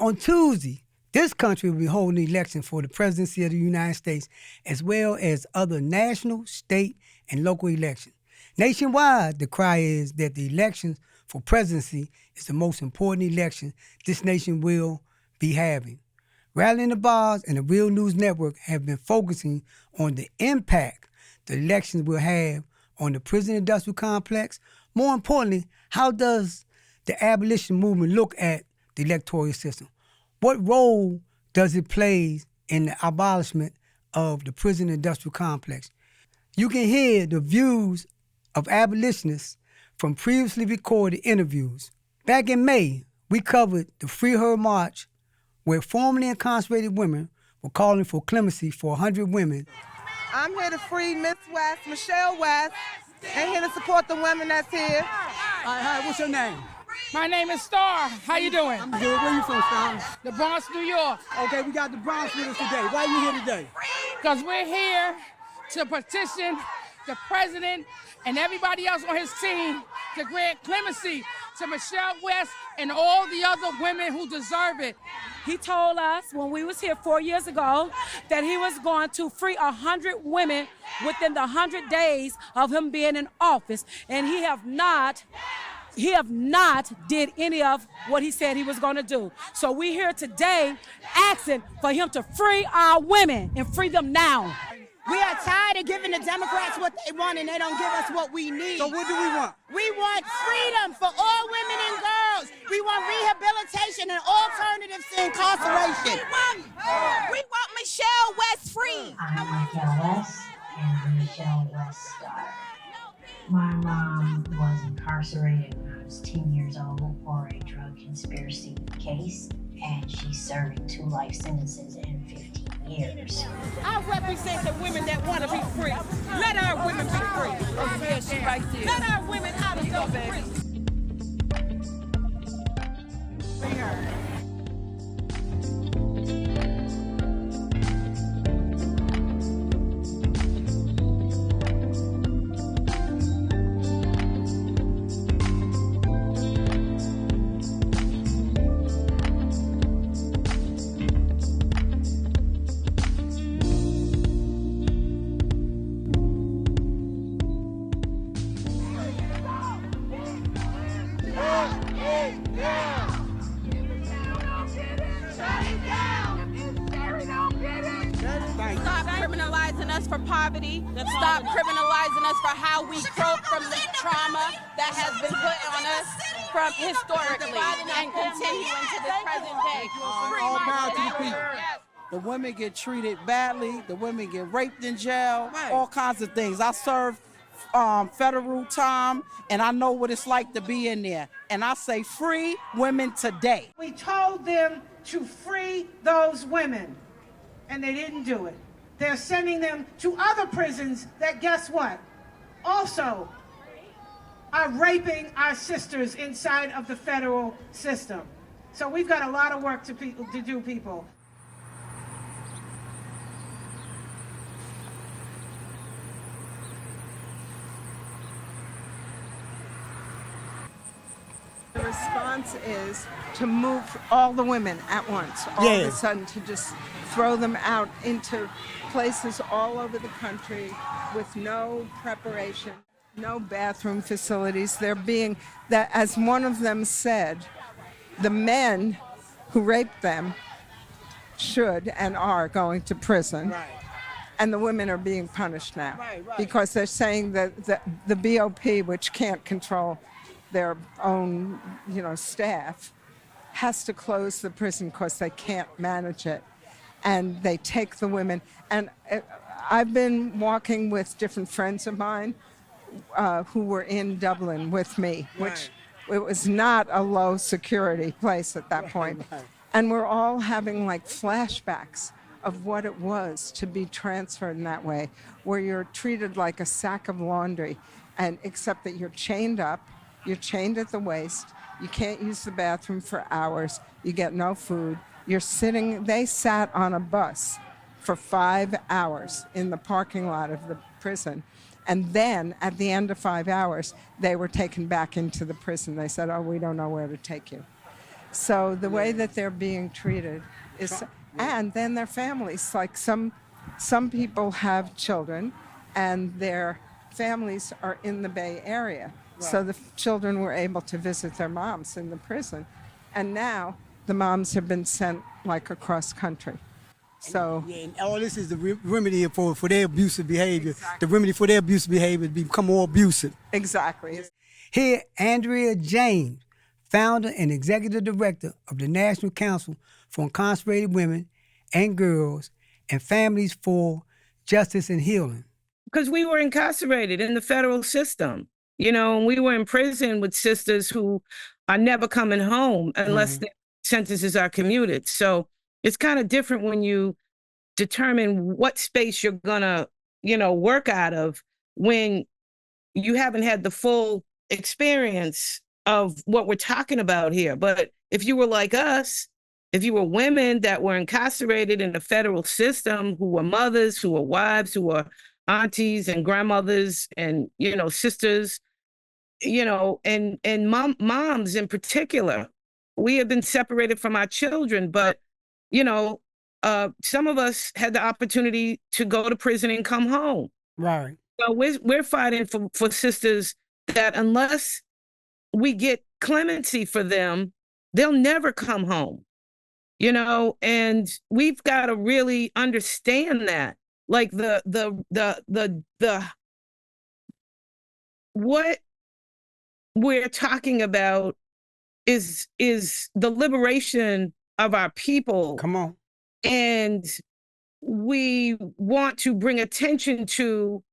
On Tuesday, this country will be holding an election for the presidency of the United States, as well as other national, state, and local elections. Nationwide, the cry is that the election for presidency is the most important election this nation will be having. Rattling the Bars and the Real News Network have been focusing on the impact the elections will have on the prison industrial complex. More importantly, how does the abolition movement look at the electoral system? What role does it play in the abolishment of the prison industrial complex? You can hear the views of abolitionists from previously recorded interviews. Back in May, we covered the Free Her March, where formerly incarcerated women were calling for clemency for 100 women. I'm here to free Miss West, Michelle West, and here to support the women that's here. Hi, what's your name? My name is Star. How you doing? I'm good. Where you from, Star? The Bronx, New York. Okay, we got the Bronx with us today. Why are you here today? Because we're here to petition the president and everybody else on his team to grant clemency to Michelle West and all the other women who deserve it. He told us when we was here 4 years ago that he was going to free 100 women within the 100 days of him being in office, and he have not did any of what he said he was going to do. So we here today asking for him to free our women and free them now. We are tired of giving the Democrats what they want and they don't give us what we need. So what do we want? We want freedom for all women and girls. We want rehabilitation and alternatives to incarceration. We want Michelle West free. I'm Michelle West and the Michelle West Star. My mom was incarcerated when I was 10 years old for a drug conspiracy case, and she's serving 2 life sentences and 15 years. I represent the women that want to be free. Let our women be free. Oh, yeah, she right there. Let our women out of those prisons. Free her. Stop criminalizing us for poverty. Stop criminalizing us for how we cope from the trauma that has been put on us from historically and continuing to this present day. All power to the people. The women get treated badly. The women get raped in jail. All kinds of things. I serve federal time, and I know what it's like to be in there. And I say free women today. We told them to free those women, and they didn't do it. They're sending them to other prisons that, guess what, also are raping our sisters inside of the federal system. So we've got a lot of work to do, people. The response is to move all the women at once, all of a sudden, to just throw them out into places all over the country with no preparation, no bathroom facilities. They're being, that, as one of them said, the men who raped them should and are going to prison. Right. And the women are being punished now. Right. Because they're saying that the BOP, which can't control their own, staff, has to close the prison because they can't manage it. And they take the women. And I've been walking with different friends of mine who were in Dublin with me, which it was not a low security place at that point. Right. And we're all having like flashbacks of what it was to be transferred in that way, where you're treated like a sack of laundry, and except that you're chained up, you're chained at the waist, you can't use the bathroom for hours, you get no food, you're sitting, they sat on a bus for 5 hours in the parking lot of the prison. And then at the end of 5 hours, they were taken back into the prison. They said, oh, we don't know where to take you. So the way that they're being treated is, and then their families, like some people have children and their families are in the Bay Area. Right. So the children were able to visit their moms in the prison. And now the moms have been sent like across country. So and all this is the remedy for their abusive behavior. Exactly. The remedy for their abusive behavior is become more abusive. Exactly. Here, Andrea James, founder and executive director of the National Council for Incarcerated Women and Girls and Families for Justice and Healing. Because we were incarcerated in the federal system, you know, and we were in prison with sisters who are never coming home unless their sentences are commuted. So it's kind of different when you determine what space you're gonna, you know, work out of when you haven't had the full experience of what we're talking about here. But if you were like us, if you were women that were incarcerated in the federal system, who were mothers, who were wives, who were aunties and grandmothers and, you know, sisters, you know, and moms in particular, we have been separated from our children, but, you know, some of us had the opportunity to go to prison and come home. Right. So we're fighting for sisters that unless we get clemency for them, they'll never come home, you know, and we've got to really understand that. Like what we're talking about is the liberation of our people. Come on. And we want to bring attention to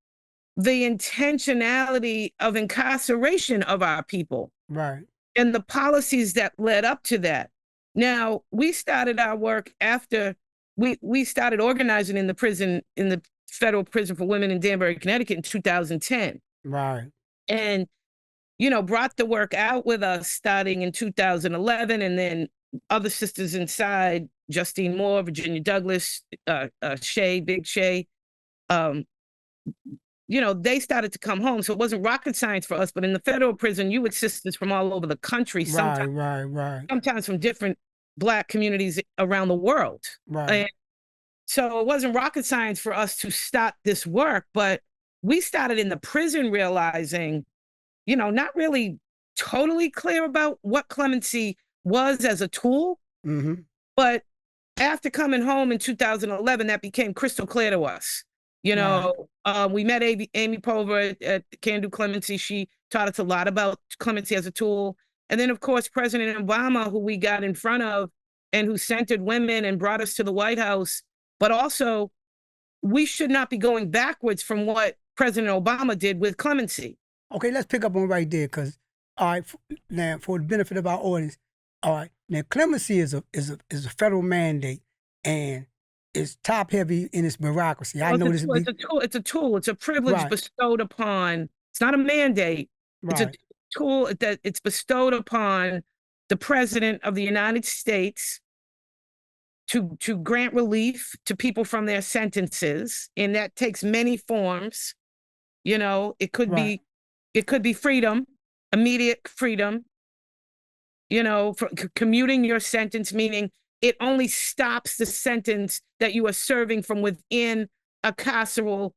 the intentionality of incarceration of our people. Right. And the policies that led up to that. Now, we started our work after we started organizing in the prison, in the federal prison for women in Danbury, Connecticut in 2010. Right. And, you know, brought the work out with us starting in 2011. And then other sisters inside, Justine Moore, Virginia Douglas, Shay, Big Shay, you know, they started to come home. So it wasn't rocket science for us, but in the federal prison, you had sisters from all over the country, sometimes from different Black communities around the world. Right. And so it wasn't rocket science for us to start this work, but we started in the prison realizing, you know, not really totally clear about what clemency was as a tool, but after coming home in 2011, that became crystal clear to us. You know, we met Amy Pover at Can Do Clemency. She taught us a lot about clemency as a tool. And then, of course, President Obama, who we got in front of and who centered women and brought us to the White House. But also, we should not be going backwards from what President Obama did with clemency. Okay, let's pick up on right there, because, all right, now for the benefit of our audience, all right, now clemency is a federal mandate, and it's top heavy in its bureaucracy. I know this. It's a tool. It's a privilege bestowed upon. It's not a mandate. It's a tool that it's bestowed upon the President of the United States to grant relief to people from their sentences, and that takes many forms. You know, it could be freedom, immediate freedom. You know, for commuting your sentence, meaning it only stops the sentence that you are serving from within a carceral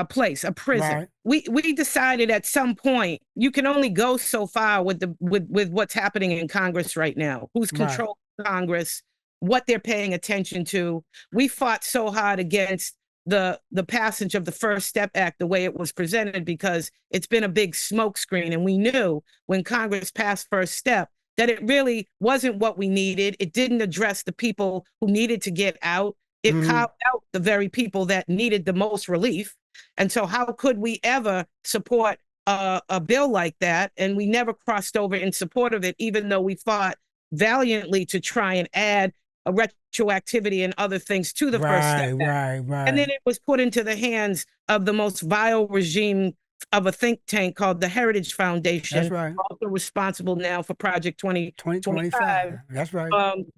place, a prison. We decided at some point you can only go so far with what's happening in Congress right now. Who's controlling Congress? What they're paying attention to. We fought so hard against the passage of the First Step Act the way it was presented, because it's been a big smokescreen, and we knew when Congress passed First Step that it really wasn't what we needed. It didn't address the people who needed to get out. It carved out the very people that needed the most relief. And so how could we ever support a bill like that? And we never crossed over in support of it, even though we fought valiantly to try and add a retroactivity and other things to the First Step Act. And then it was put into the hands of the most vile regime of a think tank called the Heritage Foundation. That's right. Also responsible now for Project 2025. That's right.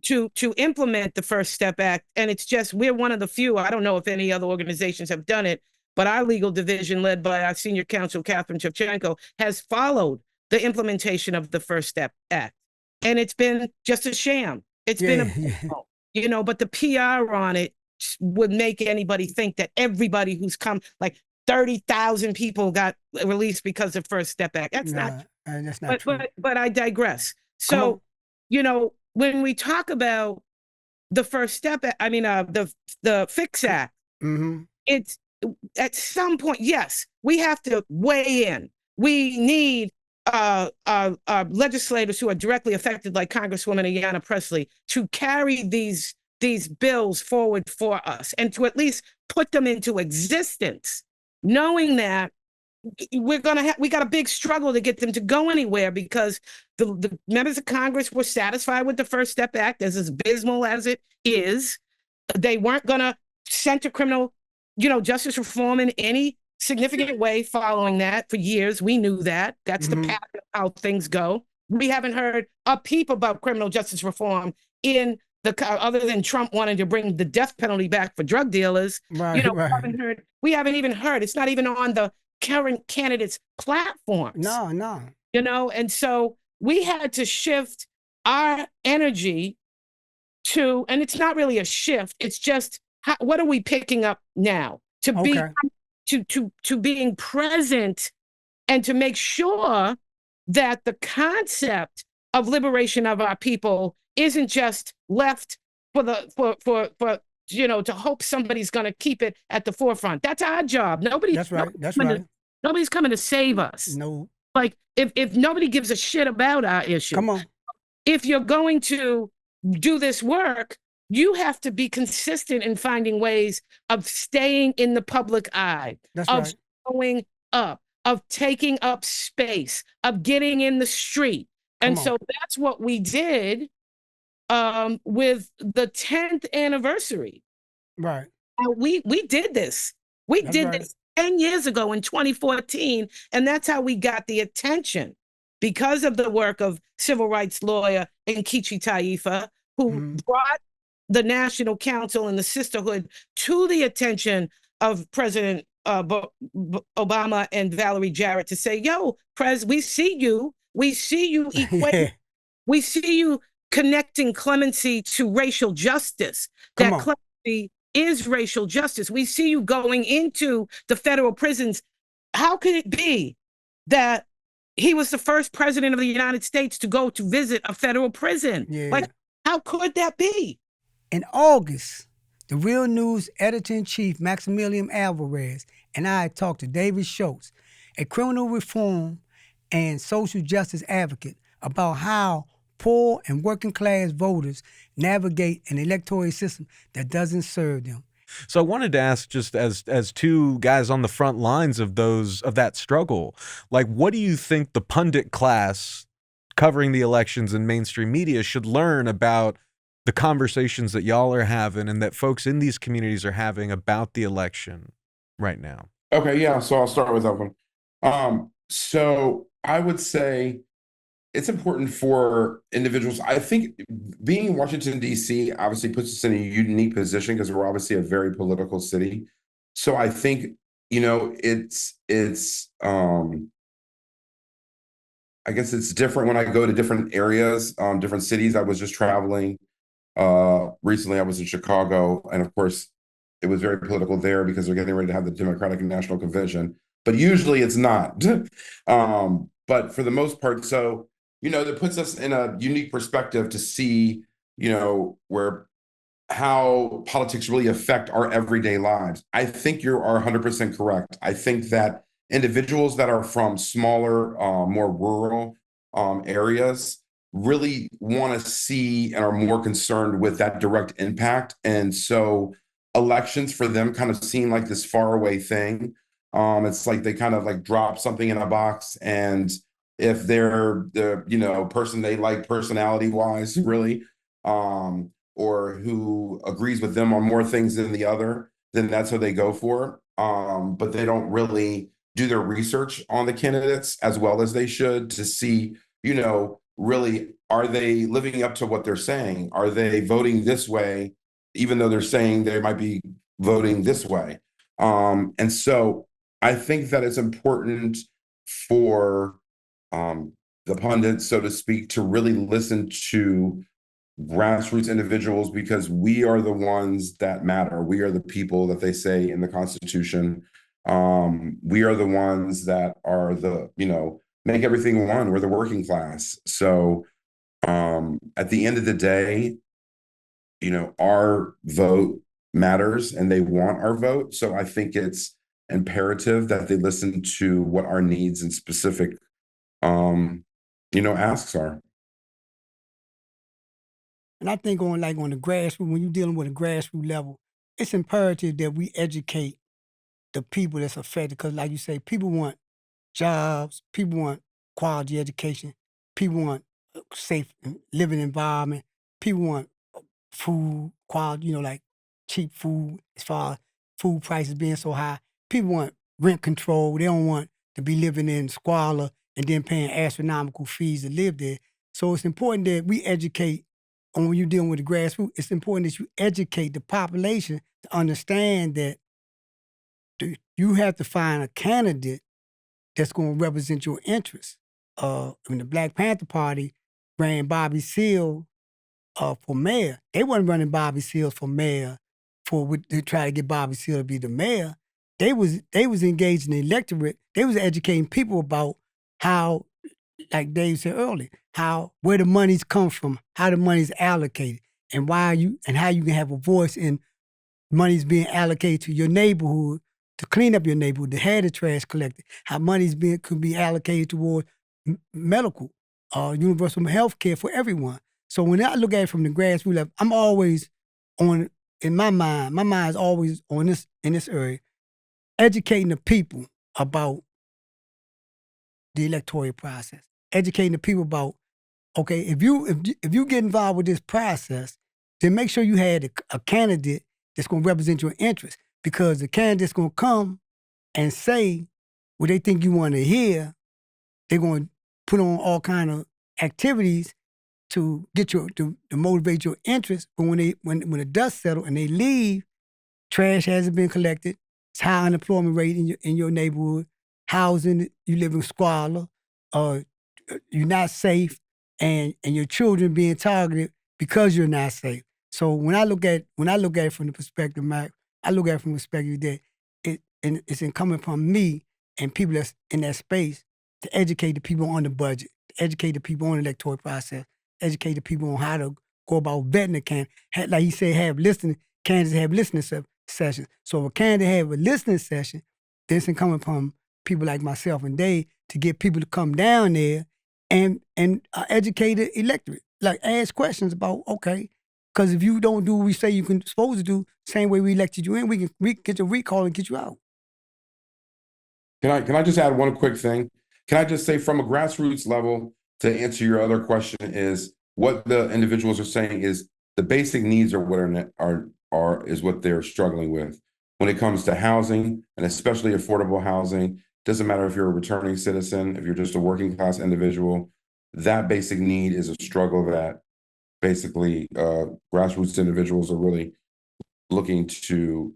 To implement the First Step Act. And it's just, we're one of the few, I don't know if any other organizations have done it, but our legal division, led by our senior counsel, Catherine Shevchenko, has followed the implementation of the First Step Act. And it's been just a sham. It's been you know, but the PR on it would make anybody think that everybody who's come, like 30,000 people got released because of First Step Act. That's not true. But I digress. So, you know, when we talk about the First Step, the Fix Act, it's at some point, yes, we have to weigh in. We need legislators who are directly affected, like Congresswoman Ayanna Pressley, to carry these bills forward for us and to at least put them into existence, knowing that we got a big struggle to get them to go anywhere, because the members of Congress were satisfied with the First Step Act, as abysmal as it is. They weren't going to center criminal, justice reform in any significant way following that for years. We knew that. That's the pattern of how things go. We haven't heard a peep about criminal justice reform in other than Trump wanting to bring the death penalty back for drug dealers. Right. We haven't even heard. It's not even on the current candidates' platforms. No. And so we had to shift our energy to, and it's not really a shift. It's just, what are we picking up now to be to being present and to make sure that the concept of liberation of our people isn't just left to hope somebody's going to keep it at the forefront. That's our job. That's right. Nobody's coming to save us. No. Like if nobody gives a shit about our issue. Come on. If you're going to do this work, you have to be consistent in finding ways of staying in the public eye, of showing up, of taking up space, of getting in the street. And so that's what we did with the 10th anniversary. Right. We did this. We did this 10 years ago in 2014, and that's how we got the attention, because of the work of civil rights lawyer Nkechi Taifa, who brought the National Council and the Sisterhood to the attention of President Obama and Valerie Jarrett to say, yo, Prez, we see you equate, we see you connecting clemency to racial justice. Clemency is racial justice. We see you going into the federal prisons. How could it be that he was the first president of the United States to go to visit a federal prison? Like, how could that be? In August, the Real News editor-in-chief, Maximilian Alvarez, and I talked to David Schultz, a criminal reform and social justice advocate, about how poor and working class voters navigate an electoral system that doesn't serve them. So I wanted to ask, just as two guys on the front lines of that struggle, like, what do you think the pundit class covering the elections in mainstream media should learn about the conversations that y'all are having and that folks in these communities are having about the election right now? Okay, yeah, so I'll start with that one. So I would say it's important for individuals. I think being in Washington, D.C. obviously puts us in a unique position because we're obviously a very political city. So I think, it's I guess it's different when I go to different areas, different cities. I was just traveling. Recently, I was in Chicago, and of course, it was very political there because they're getting ready to have the Democratic National Convention. But usually it's not. But for the most part, so, that puts us in a unique perspective to see, how politics really affect our everyday lives. I think you are 100% correct. I think that individuals that are from smaller, more rural areas really want to see and are more concerned with that direct impact. And so elections for them kind of seem like this faraway thing. It's like they kind of like drop something in a box, and if they're the person they like personality wise, really, or who agrees with them on more things than the other, then that's what they go for. But they don't really do their research on the candidates as well as they should to see, you know, really, are they living up to what they're saying? Are they voting this way, even though they're saying they might be voting this way? And so I think that it's important for the pundits, so to speak, to really listen to grassroots individuals, because we are the ones that matter. We are the people that they say in the Constitution. We are the ones that are the, you know, make everything one. We're the working class. So at the end of the day, you know, our vote matters and they want our vote. So I think it's imperative that they listen to what our needs and specific, you know, asks are. And I think on the grassroots, when you're dealing with a grassroots level, it's imperative that we educate the people that's affected. Because like you say, people want jobs, people want quality education, people want a safe living environment, people want food quality, you know, like cheap food as far as food prices being so high. People want rent control. They don't want to be living in squalor and then paying astronomical fees to live there. So it's important that we educate. And when you're dealing with the grassroots, it's important that you educate the population to understand that you have to find a candidate that's going to represent your interests. When the Black Panther Party ran Bobby Seale for mayor, they weren't running Bobby Seale for mayor to try to get Bobby Seale to be the mayor. They was engaging the electorate. They was educating people about how, like Dave said earlier, where the money's come from, how the money's allocated, and how you can have a voice in money's being allocated to your neighborhood, to clean up your neighborhood, to have the trash collected, how could be allocated toward medical, universal health care for everyone. So when I look at it from the grassroots level, I'm always in my mind's always on this, in this area, educating the people about the electoral process, educating the people about, okay, if you get involved with this process, then make sure you had a candidate that's going to represent your interests, because the candidate's going to come and say what they think you want to hear. They're going to put on all kind of activities to get to motivate your interest. But when the dust settles and they leave, trash hasn't been collected. It's high unemployment rate in your neighborhood. Housing, you live in squalor. You're not safe, and your children being targeted because you're not safe. So when I look at it from the perspective, Mac, I look at it from the perspective that it's incumbent upon me and people that's in that space to educate the people on the budget, to educate the people on the electoral process, educate the people on how to go about vetting a candidate. Like he said, candidates have listening sessions. So if a candidate have a listening session, then it's incumbent upon people like myself and Dave to get people to come down there and educate the electorate. Like ask questions about, okay, because if you don't do what we say you're supposed to do, same way we elected you in, we can get your recall and get you out. Can I just add one quick thing? Can I just say from a grassroots level, to answer your other question, is what the individuals are saying is the basic needs are what they're struggling with when it comes to housing, and especially affordable housing. Doesn't matter if you're a returning citizen, if you're just a working class individual, that basic need is a struggle that basically grassroots individuals are really looking to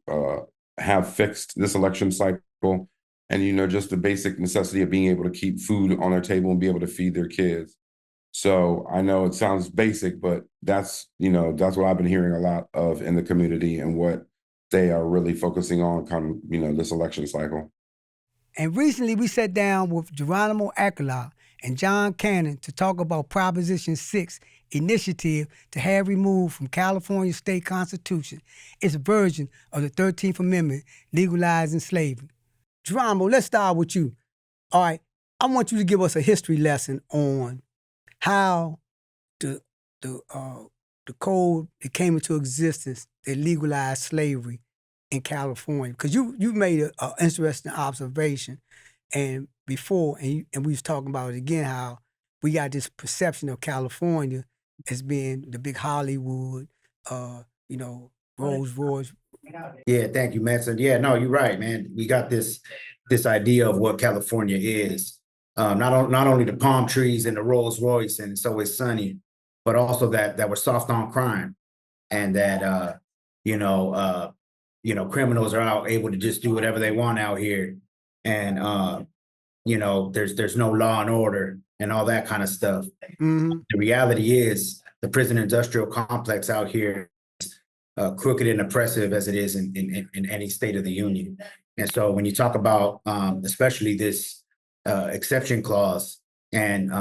have fixed this election cycle. And, you know, just the basic necessity of being able to keep food on their table and be able to feed their kids. So I know it sounds basic, but that's what I've been hearing a lot of in the community and what they are really focusing on come, this election cycle. And recently we sat down with Jonal Aolo and John Cannon to talk about Proposition 6 initiative to have removed from California state constitution its version of the 13th Amendment legalizing slavery. Jonal, let's start with you. All right, I want you to give us a history lesson on how the code that came into existence that legalized slavery in California, because you made an interesting observation, and before, and we was talking about it again, how we got this perception of California as being the big Hollywood, Rolls Royce Yeah, thank you, Manson. Yeah, no, you're right, man. We got this idea of what California is. Not only the palm trees and the Rolls Royce and it's always sunny, but also that we're soft on crime, and that criminals are out able to just do whatever they want out here, and there's no law and order and all that kind of stuff. Mm-hmm. The reality is the prison industrial complex out here, crooked and oppressive as it is in any state of the union. And so when you talk about especially this exception clause, and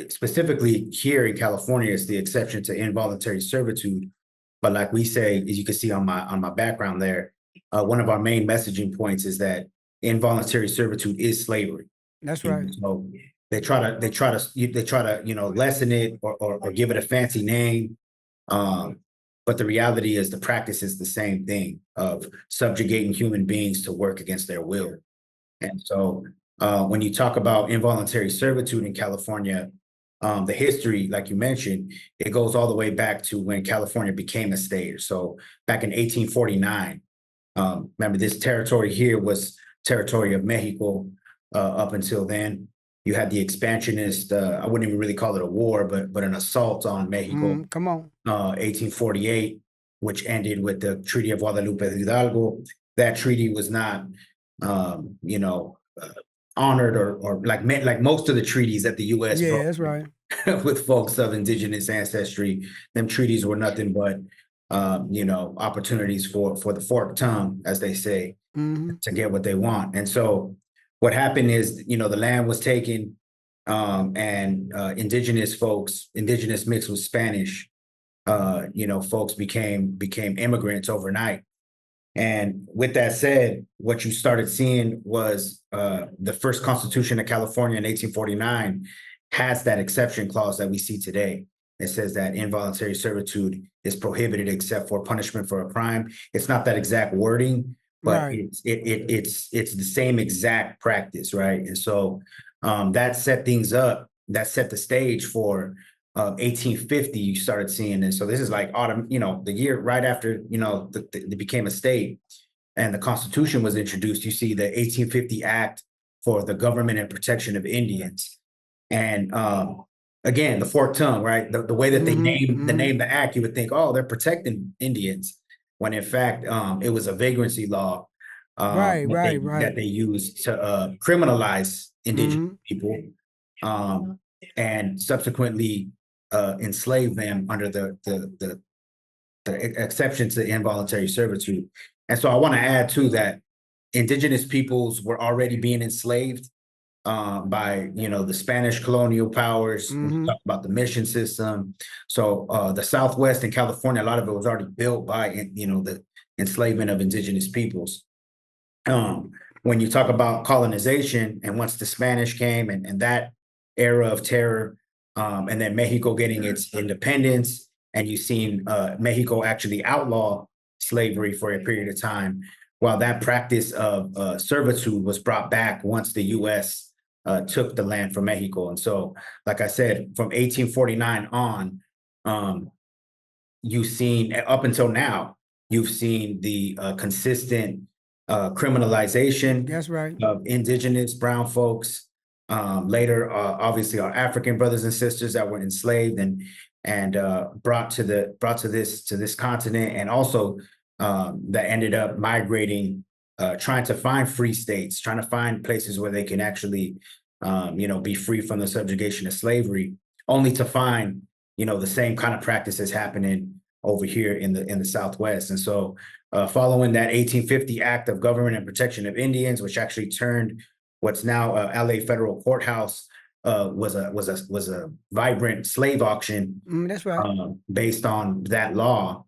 specifically here in California, it's the exception to involuntary servitude. But like we say, as you can see on my background there, one of our main messaging points is that involuntary servitude is slavery. That's right. So they try to lessen it or give it a fancy name. But the reality is the practice is the same thing of subjugating human beings to work against their will. And so when you talk about involuntary servitude in California, the history, like you mentioned, it goes all the way back to when California became a state. So back in 1849, remember this territory here was territory of Mexico up until then. You had the expansionist, I wouldn't even really call it a war, but an assault on Mexico. Come on. 1848, which ended with the Treaty of Guadalupe Hidalgo. That treaty was not, honored or like most of the treaties that the U.S. Yeah, that's right. with folks of indigenous ancestry. Them treaties were nothing but, opportunities for the forked tongue, as they say, to get what they want. And so what happened is, the land was taken, and indigenous mixed with Spanish, folks became immigrants overnight. And with that said, what you started seeing was the first Constitution of California in 1849 has that exception clause that we see today. It says that involuntary servitude is prohibited except for punishment for a crime. It's not that exact wording, but right. It's the same exact practice, right? And so that set things up. That set the stage for 1850. You started seeing this. So this is like autumn, the year right after they became a state, and the Constitution was introduced. You see the 1850 Act for the Government and Protection of Indians, and again the forked tongue, right? The way that they name the act, you would think, oh, they're protecting Indians, when in fact it was a vagrancy law that they used to criminalize indigenous people, and subsequently enslave them under the exception to involuntary servitude. And so I want to add too that indigenous peoples were already being enslaved by the Spanish colonial powers. We talk about the mission system. So the Southwest and California, a lot of it was already built by the enslavement of indigenous peoples. When you talk about colonization, and once the Spanish came and that era of terror, and then Mexico getting its independence, and you've seen Mexico actually outlaw slavery for a period of time, while that practice of servitude was brought back once the U.S. Took the land from Mexico. And so, like I said, from 1849 on, you've seen, up until now, you've seen the consistent criminalization That's right. of indigenous brown folks. Later, obviously, our African brothers and sisters that were enslaved and brought to this continent, and also that ended up migrating, trying to find free states, trying to find places where they can actually, be free from the subjugation of slavery, only to find, the same kind of practices happening over here in the Southwest. And so, following that 1850 Act of Government and Protection of Indians, which actually turned what's now LA Federal Courthouse, was a vibrant slave auction. That's right. Based on that law.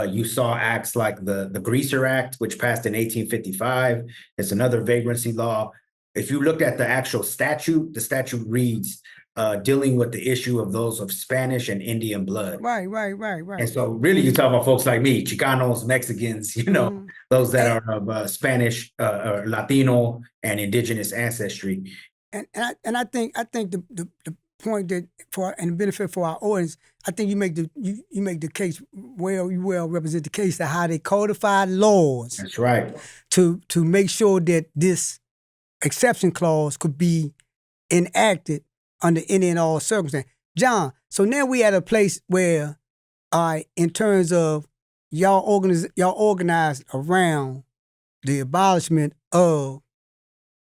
You saw acts like the Greaser Act, which passed in 1855. It's another vagrancy law. If you look at the actual statute, the statute reads dealing with the issue of those of Spanish and Indian blood. Right. And so really you talk about folks like me, Chicanos, Mexicans, those that are of Spanish, or Latino and indigenous ancestry. And I think the point that for and the benefit for our audience, I think you make the case well. You well represent the case of how they codified laws. That's right. To make sure that this exception clause could be enacted under any and all circumstances. John, so now we at a place where, in terms of y'all organized around the abolishment of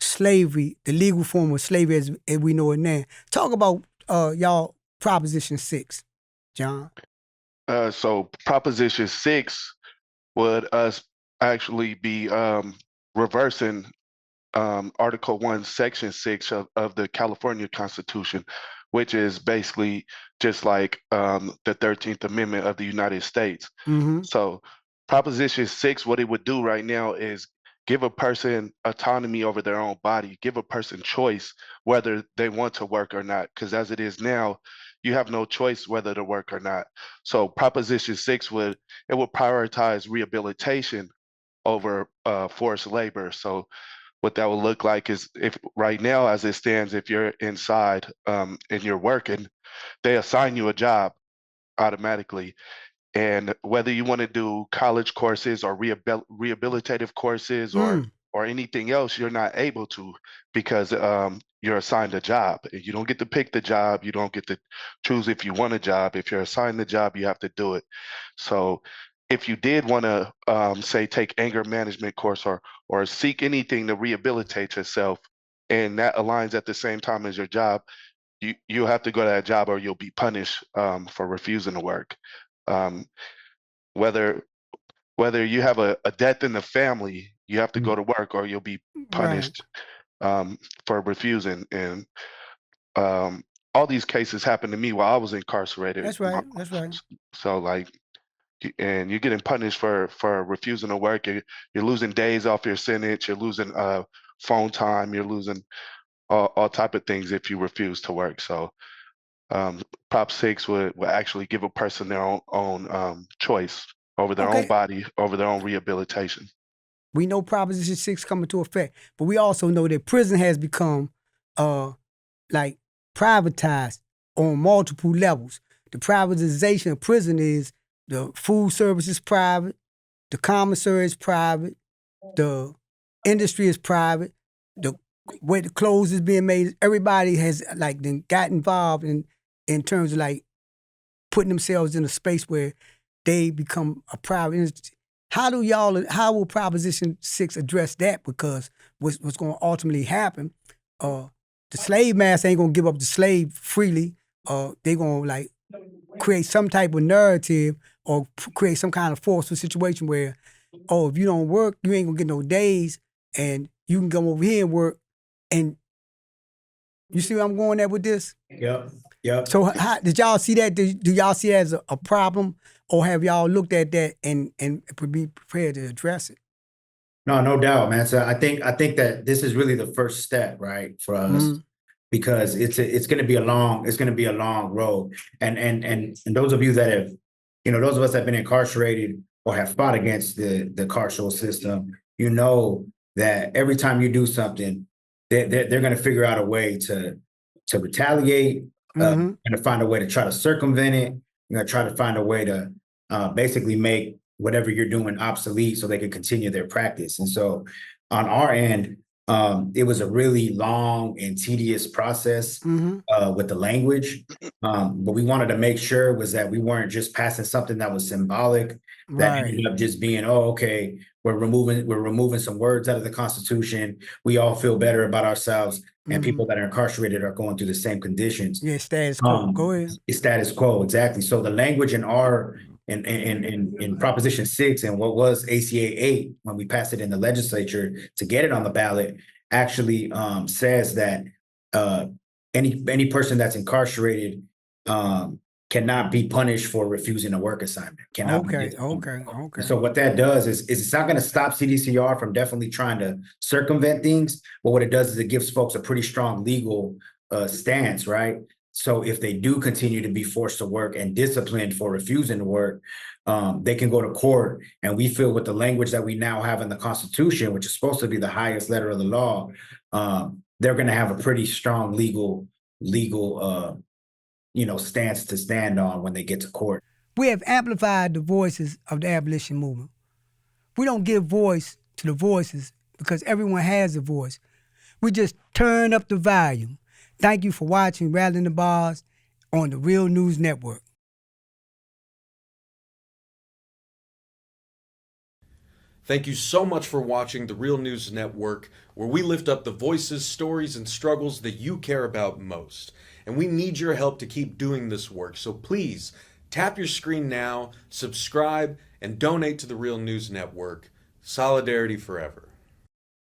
slavery, the legal form of slavery as we know it now. Talk about y'all Proposition 6, John. So Proposition 6 would us actually be reversing Article 1, Section 6 of the California Constitution, which is basically just like the 13th Amendment of the United States. Mm-hmm. So Proposition 6, what it would do right now is give a person autonomy over their own body, give a person choice whether they want to work or not. Because as it is now, you have no choice whether to work or not. So Proposition 6 would prioritize rehabilitation over forced labor. So what that would look like is, if right now as it stands, if you're inside and you're working, they assign you a job automatically. And whether you want to do college courses or rehabilitative courses or anything else, you're not able to, because you're assigned a job. You don't get to pick the job. You don't get to choose if you want a job. If you're assigned the job, you have to do it. So if you did want to, say, take anger management course or seek anything to rehabilitate yourself, and that aligns at the same time as your job, you have to go to that job or you'll be punished for refusing to work. Whether you have a death in the family, you have to go to work or you'll be punished for refusing. And all these cases happened to me while I was incarcerated. That's right. That's right. So like, and you're getting punished for refusing to work. You're losing days off your sentence. You're losing phone time. You're losing all type of things if you refuse to work. So Prop 6 would actually give a person their own choice over their own body, over their own rehabilitation. We know Proposition 6 coming to effect, but we also know that prison has become like privatized on multiple levels. The privatization of prison is the food service is private, the commissary is private, the industry is private, the way the clothes is being made, everybody has like then got involved in terms of like putting themselves in a space where they become a private entity. How will Proposition 6 address that? Because what's going to ultimately happen, the slave master ain't going to give up the slave freely. They're going to like create some type of narrative or create some kind of forceful situation where, if you don't work, you ain't going to get no days, and you can come over here and work. And you see where I'm going at with this? Yep. So how, did y'all see that? Do y'all see it as a problem, or have y'all looked at that and be prepared to address it? No doubt, man. So I think that this is really the first step, right, for us, because it's going to be a long road. And those of you that have, those of us that have been incarcerated or have fought against the carceral system, that every time you do something, they're going to figure out a way to retaliate. Going to find a way to try to circumvent it. You're going to try to find a way to basically make whatever you're doing obsolete so they can continue their practice. And so on our end, it was a really long and tedious process with the language. But we wanted to make sure was that we weren't just passing something that was symbolic, that ended up just being, okay, we're removing some words out of the Constitution. We all feel better about ourselves. And people that are incarcerated are going through the same conditions. Yeah, status quo. Go ahead. It's status quo, exactly. So the language in Proposition 6 and what was ACA 8, when we passed it in the legislature to get it on the ballot, actually says that any person that's incarcerated cannot be punished for refusing a work assignment. Okay. So what that does is it's not going to stop CDCR from definitely trying to circumvent things, but what it does is it gives folks a pretty strong legal stance, right? So if they do continue to be forced to work and disciplined for refusing to work, they can go to court. And we feel with the language that we now have in the Constitution, which is supposed to be the highest letter of the law, they're going to have a pretty strong legal stance to stand on when they get to court. We have amplified the voices of the abolition movement. We don't give voice to the voices because everyone has a voice. We just turn up the volume. Thank you for watching Rattling the Bars on the Real News Network. Thank you so much for watching the Real News Network, where we lift up the voices, stories, and struggles that you care about most. And we need your help to keep doing this work. So please, tap your screen now, subscribe, and donate to the Real News Network. Solidarity forever.